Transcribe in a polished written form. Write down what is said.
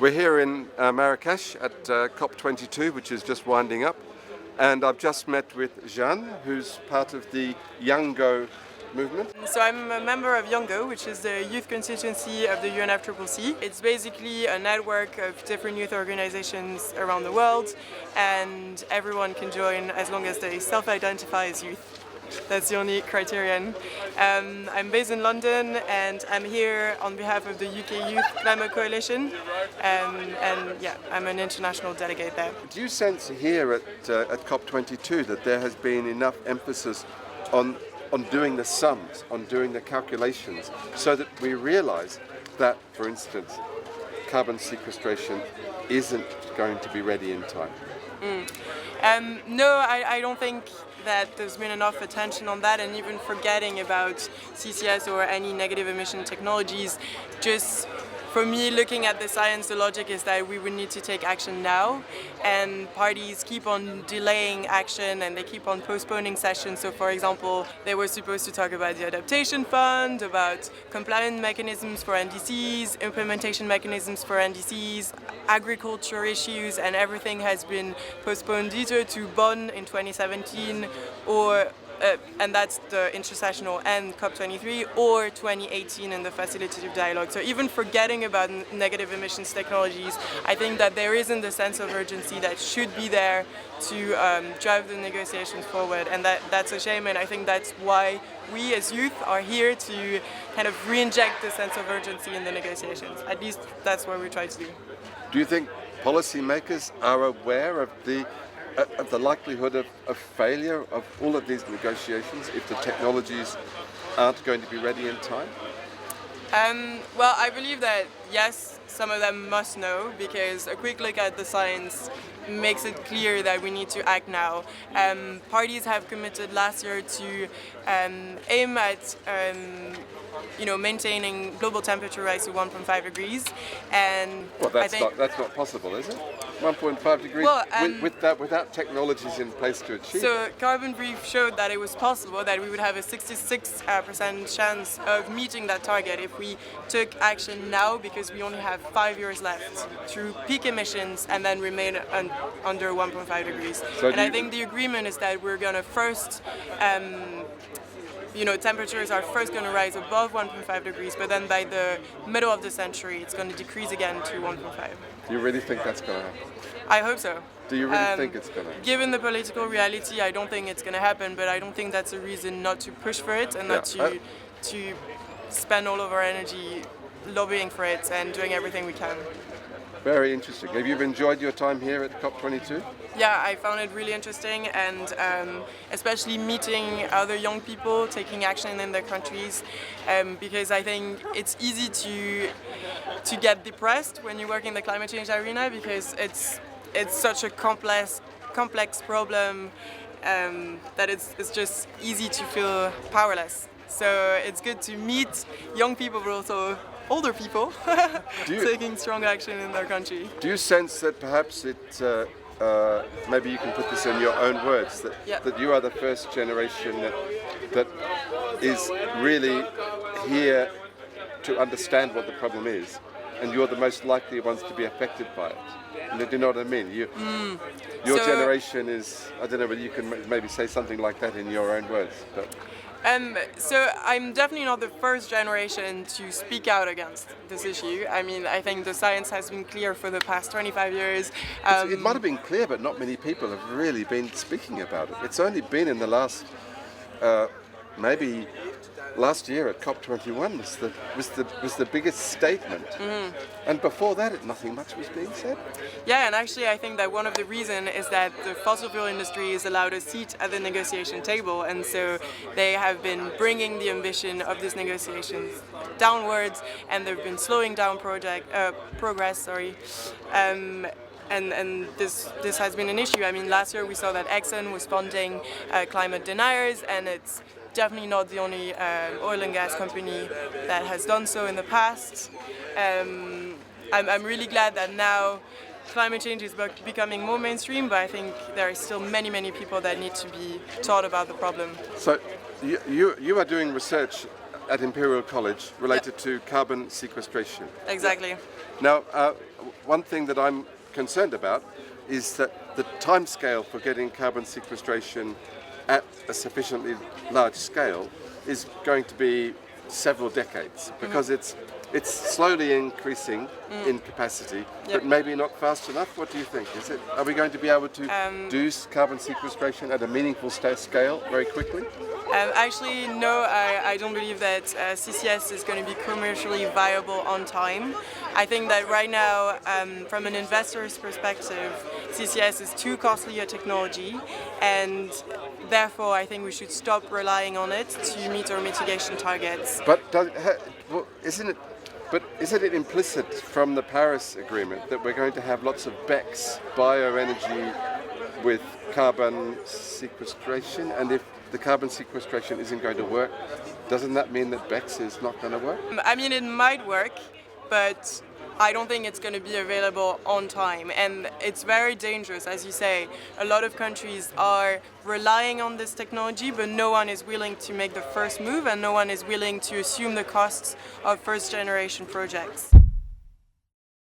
We're here in Marrakesh at COP22, which is just winding up, and I've just met with Jeanne, who's part of the YOUNGO movement. So I'm a member of YOUNGO, which is the youth constituency of the UNFCCC. It's basically a network of different youth organizations around the world, and everyone can join as long as they self-identify as youth. That's the only criterion. I'm based in London and I'm here on behalf of the UK Youth Climate Coalition, and yeah, I'm an international delegate there. Do you sense here at COP22 that there has been enough emphasis on doing the sums, on doing the calculations, so that we realise that, for instance, carbon sequestration isn't going to be ready in time? No, I don't think that there's been enough attention on that, and even forgetting about CCS or any negative emission technologies. Just for me, looking at the science, the logic is that we would need to take action now, and parties keep on delaying action and they keep on postponing sessions. So for example, they were supposed to talk about the adaptation fund, about compliance mechanisms for NDCs, implementation mechanisms for NDCs, agriculture issues, and everything has been postponed either to Bonn in 2017 or and that's the intersessional and COP23, or 2018 in the facilitative dialogue. So even forgetting about negative emissions technologies, I think that there isn't the sense of urgency that should be there to drive the negotiations forward, and that's a shame, and I think that's why we as youth are here to kind of re-inject the sense of urgency in the negotiations. At least that's what we try to do. Do you think policymakers are aware of the likelihood of failure of all of these negotiations if the technologies aren't going to be ready in time? Well, I believe that yes, some of them must know, because a quick look at the science makes it clear that we need to act now. Parties have committed last year to aim at maintaining global temperature rise to 1.5 degrees, and well, that's not possible, is it? 1.5 degrees, well, without technologies in place to achieve. So Carbon Brief showed that it was possible, that we would have a 66% chance of meeting that target if we took action now, because we only have 5 years left through peak emissions and then remain under 1.5 degrees. So and I think the agreement is that we're going to first temperatures are first going to rise above 1.5 degrees, but then by the middle of the century, it's going to decrease again to 1.5. Do you really think that's going to happen? I hope so. Do you really think it's going to happen? Given the political reality, I don't think it's going to happen, but I don't think that's a reason not to push for it and not to spend all of our energy lobbying for it and doing everything we can. Very interesting. Have you enjoyed your time here at COP22? Yeah, I found it really interesting, and especially meeting other young people taking action in their countries, because I think it's easy to get depressed when you work in the climate change arena, because it's such a complex problem that it's just easy to feel powerless. So it's good to meet young people, but also older people taking strong action in their country. Do you sense that perhaps maybe you can put this in your own words, that you are the first generation that is really here to understand what the problem is, and you're the most likely ones to be affected by it? Do you know what I mean? Your generation is, I don't know whether you can maybe say something like that in your own words. But. So I'm definitely not the first generation to speak out against this issue. I mean, I think the science has been clear for the past 25 years. It might have been clear, but not many people have really been speaking about it. It's only been in the last, maybe last year at COP21 was the biggest statement, and before that, nothing much was being said. Yeah, and actually, I think that one of the reasons is that the fossil fuel industry is allowed a seat at the negotiation table, and so they have been bringing the ambition of these negotiations downwards, and they've been slowing down progress. And this has been an issue. I mean, last year we saw that Exxon was funding climate deniers, and it's definitely not the only oil and gas company that has done so in the past. I'm really glad that now climate change is becoming more mainstream, but I think there are still many people that need to be taught about the problem. So you are doing research at Imperial College related to carbon sequestration. Exactly. Now, one thing that I'm concerned about is that the timescale for getting carbon sequestration at a sufficiently large scale is going to be several decades, because it's slowly increasing in capacity, but maybe not fast enough. What do you think? Are we going to be able to do carbon sequestration at a meaningful scale very quickly? Actually, no, I don't believe that CCS is going to be commercially viable on time. I think that right now, from an investor's perspective, CCS is too costly a technology, and therefore I think we should stop relying on it to meet our mitigation targets. But isn't it implicit from the Paris Agreement that we're going to have lots of BECCS, bioenergy with carbon sequestration? And if the carbon sequestration isn't going to work, doesn't that mean that BECCS is not going to work? I mean, it might work, but I don't think it's going to be available on time, and it's very dangerous. As you say, a lot of countries are relying on this technology, but no one is willing to make the first move, and no one is willing to assume the costs of first generation projects.